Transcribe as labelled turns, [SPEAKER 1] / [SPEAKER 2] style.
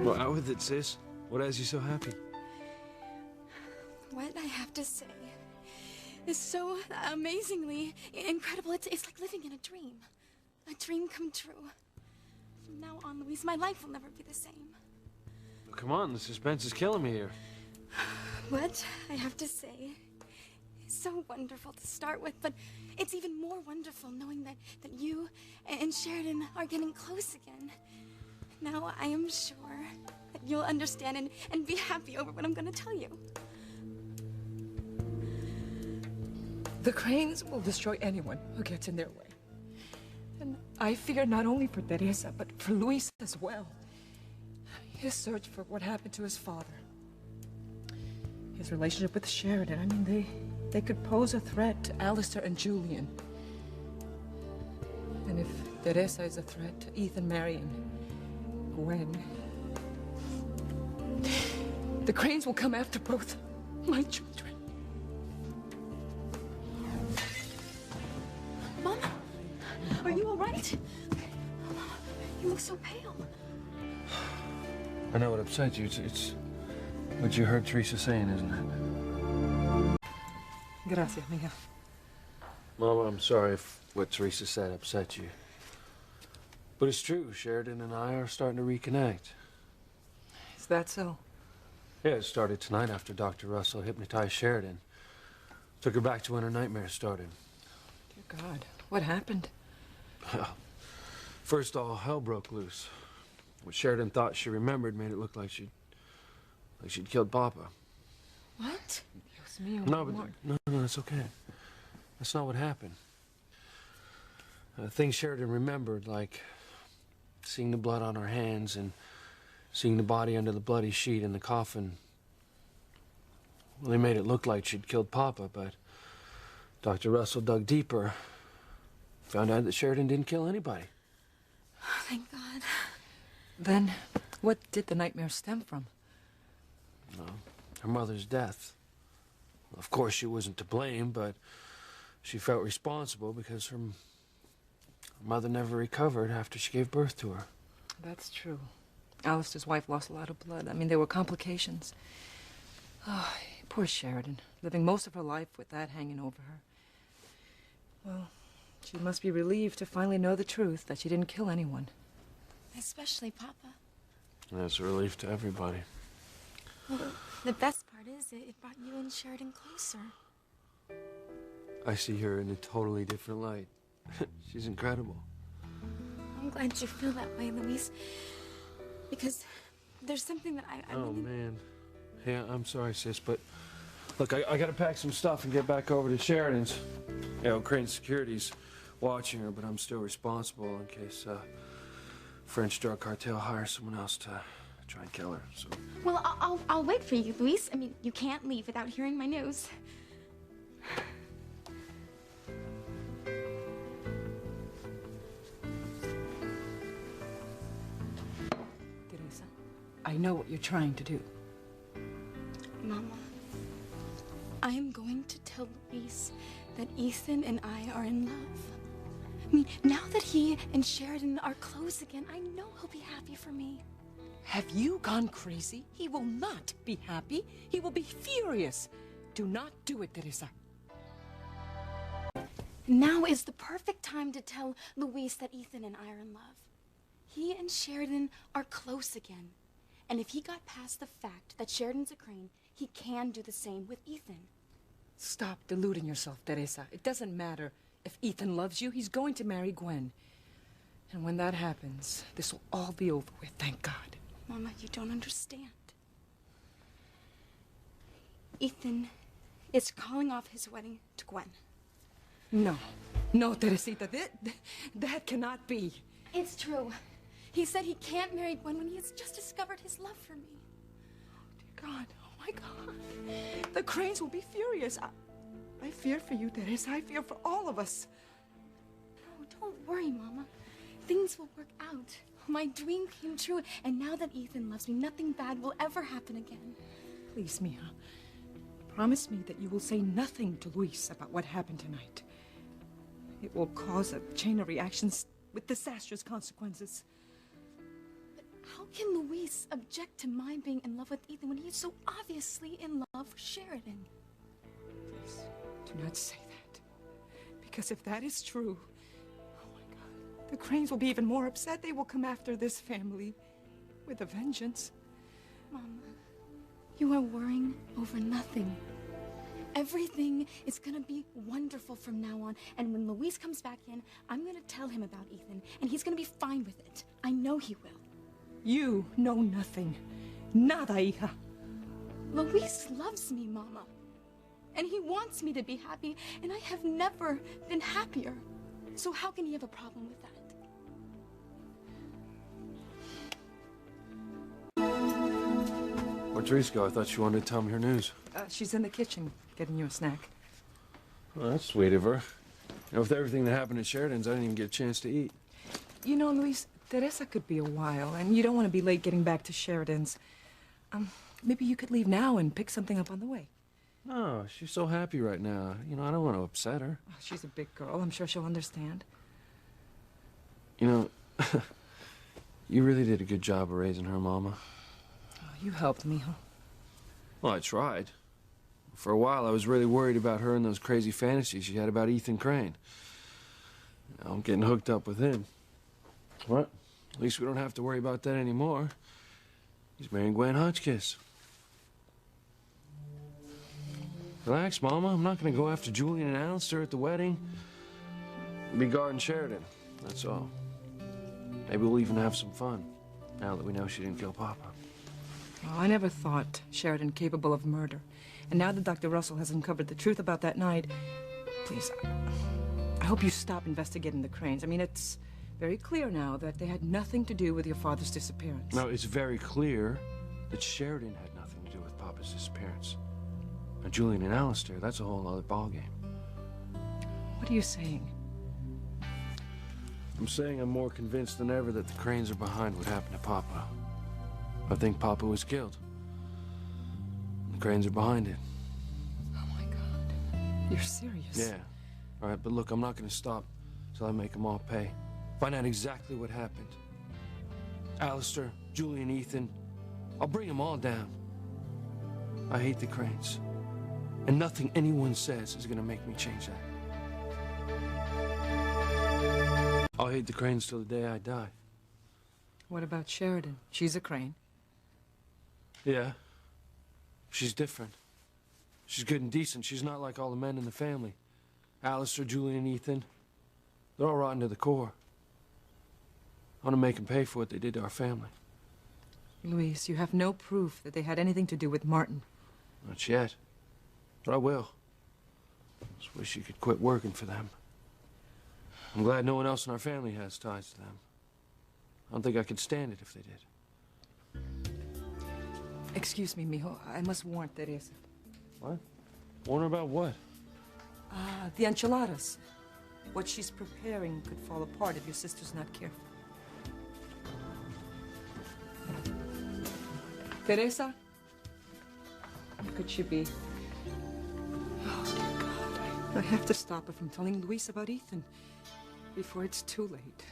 [SPEAKER 1] Well, out with it, sis. What has you so happy?
[SPEAKER 2] What I have to say is so amazingly incredible. It's like living in a dream come true. From now on, Luis, my life will never be the same.
[SPEAKER 1] Well, come on, the suspense is killing me here.
[SPEAKER 2] What I have to say is so wonderful to start with, but it's even more wonderful knowing that you and Sheridan are getting close again. Now I am sure that you'll understand and be happy over what I'm going to tell you.
[SPEAKER 3] The Cranes will destroy anyone who gets in their way. And I fear not only for Teresa, but for Luis as well. His search for what happened to his father. His relationship with Sheridan, I mean, they could pose a threat to Alistair and Julian. And if Teresa is a threat to Ethan, Marion, Gwen, the Cranes will come after both my children.
[SPEAKER 2] Mom, are you all right? You look so pale.
[SPEAKER 1] I know what upset you. It's what you heard Teresa saying, isn't it?
[SPEAKER 3] Gracias, mija.
[SPEAKER 1] Mama, I'm sorry if what Teresa said upset you. But it's true. Sheridan and I are starting to reconnect.
[SPEAKER 3] Is that so?
[SPEAKER 1] Yeah, it started tonight after Dr. Russell hypnotized Sheridan. Took her back to when her nightmares started.
[SPEAKER 3] Dear God, what happened?
[SPEAKER 1] Well, first all hell broke loose. What Sheridan thought she remembered made it look like she'd killed Papa.
[SPEAKER 3] What? Dios mío,
[SPEAKER 1] No,
[SPEAKER 3] Mark.
[SPEAKER 1] but no, it's okay. That's not what happened. Things Sheridan remembered, like seeing the blood on her hands and seeing the body under the bloody sheet in the coffin. Well, they made it look like she'd killed Papa, but Dr. Russell dug deeper, found out that Sheridan didn't kill anybody.
[SPEAKER 2] Oh, thank God.
[SPEAKER 3] Then, what did the nightmare stem from?
[SPEAKER 1] No, her mother's death. Of course, she wasn't to blame, but she felt responsible because her mother never recovered after she gave birth to her.
[SPEAKER 3] That's true. Alistair's wife lost a lot of blood. I mean, there were complications. Oh, poor Sheridan, living most of her life with that hanging over her. Well, she must be relieved to finally know the truth, that she didn't kill anyone.
[SPEAKER 2] Especially Papa.
[SPEAKER 1] That's a relief to everybody.
[SPEAKER 2] Well, the best part is it brought you and Sheridan closer.
[SPEAKER 1] I see her in a totally different light. She's incredible.
[SPEAKER 2] I'm glad you feel that way, Luis. Because there's something that I
[SPEAKER 1] Oh,
[SPEAKER 2] really...
[SPEAKER 1] man. Yeah, I'm sorry, sis, but look, I gotta pack some stuff and get back over to Sheridan's. You know, Crane Security's watching her, but I'm still responsible in case French drug cartel hires someone else to try and kill her. So.
[SPEAKER 2] Well, I'll wait for you, Luis. I mean, you can't leave without hearing my news.
[SPEAKER 3] Teresa, I know what you're trying to do.
[SPEAKER 2] Mama, I am going to tell Luis that Ethan and I are in love. I mean, now that he and Sheridan are close again, I know he'll be happy for me.
[SPEAKER 3] Have you gone crazy? He will not be happy. He will be furious. Do not do it, Teresa.
[SPEAKER 2] Now is the perfect time to tell Luis that Ethan and I are in love. He and Sheridan are close again. And if he got past the fact that Sheridan's a Crane, he can do the same with Ethan.
[SPEAKER 3] Stop deluding yourself, Teresa. It doesn't matter. If Ethan loves you, he's going to marry Gwen. And when that happens, this will all be over with, thank God.
[SPEAKER 2] Mama, you don't understand. Ethan is calling off his wedding to Gwen.
[SPEAKER 3] No. No, Teresita, that cannot be.
[SPEAKER 2] It's true. He said he can't marry Gwen when he has just discovered his love for me.
[SPEAKER 3] Dear God, oh my God. The Cranes will be furious. I fear for you, Teresa. I fear for all of us.
[SPEAKER 2] No, don't worry, Mama. Things will work out. My dream came true, and now that Ethan loves me, nothing bad will ever happen again.
[SPEAKER 3] Please, Mija, promise me that you will say nothing to Luis about what happened tonight. It will cause a chain of reactions with disastrous consequences.
[SPEAKER 2] But how can Luis object to my being in love with Ethan when he is so obviously in love with Sheridan?
[SPEAKER 3] Please, do not say that. Because if that is true, oh my God, the Cranes will be even more upset. They will come after this family with a vengeance.
[SPEAKER 2] Mama, you are worrying over nothing. Everything is gonna be wonderful from now on, and when Luis comes back in, I'm gonna tell him about Ethan, and he's gonna be fine with it. I know he will.
[SPEAKER 3] You know nothing. Nada, hija.
[SPEAKER 2] Luis loves me, Mama. And he wants me to be happy, and I have never been happier. So how can he have a problem with that?
[SPEAKER 1] Where'd Therese go? I thought she wanted to tell me her news.
[SPEAKER 3] She's in the kitchen getting you a snack.
[SPEAKER 1] Well, that's sweet of her. You know, with everything that happened at Sheridan's, I didn't even get a chance to eat.
[SPEAKER 3] You know, Luis, Teresa could be a while, and you don't want to be late getting back to Sheridan's. Maybe you could leave now and pick something up on the way.
[SPEAKER 1] No, she's so happy right now. You know, I don't want to upset her.
[SPEAKER 3] Oh, she's a big girl. I'm sure she'll understand.
[SPEAKER 1] You know, you really did a good job of raising her, Mama.
[SPEAKER 3] Oh, you helped me, huh?
[SPEAKER 1] Well, I tried. For a while, I was really worried about her and those crazy fantasies she had about Ethan Crane. Now I'm getting hooked up with him. What? At least we don't have to worry about that anymore. He's marrying Gwen Hotchkiss. Relax, Mama. I'm not going to go after Julian and Alistair at the wedding. I'll be guarding Sheridan, that's all. Maybe we'll even have some fun, now that we know she didn't kill Papa.
[SPEAKER 3] Oh, I never thought Sheridan capable of murder. And now that Dr. Russell has uncovered the truth about that night, please, I hope you stop investigating the Cranes. I mean, it's very clear now that they had nothing to do with your father's disappearance.
[SPEAKER 1] No, it's very clear that Sheridan had nothing to do with Papa's disappearance. Now, Julian and Alistair, that's a whole other ballgame.
[SPEAKER 3] What are you saying?
[SPEAKER 1] I'm saying I'm more convinced than ever that the Cranes are behind what happened to Papa. I think Papa was killed. The Cranes are behind it.
[SPEAKER 3] Oh, my God. You're serious?
[SPEAKER 1] Yeah. All right, but look, I'm not going to stop till I make them all pay. Find out exactly what happened. Alistair, Julian, Ethan. I'll bring them all down. I hate the Cranes. And nothing anyone says is going to make me change that. I'll hate the Cranes till the day I die.
[SPEAKER 3] What about Sheridan? She's a Crane.
[SPEAKER 1] Yeah. She's different. She's good and decent. She's not like all the men in the family. Alistair, Julian, Ethan. They're all rotten to the core. I want to make them pay for what they did to our family.
[SPEAKER 3] Luis, you have no proof that they had anything to do with Martin.
[SPEAKER 1] Not yet. But I will. Just wish you could quit working for them. I'm glad no one else in our family has ties to them. I don't think I could stand it if they did.
[SPEAKER 3] Excuse me, mijo. I must warn Teresa.
[SPEAKER 1] What? Warn her about what?
[SPEAKER 3] The enchiladas. What she's preparing could fall apart if your sister's not careful. Teresa? Where could she be? Oh, dear God. I have to stop her from telling Luis about Ethan before it's too late.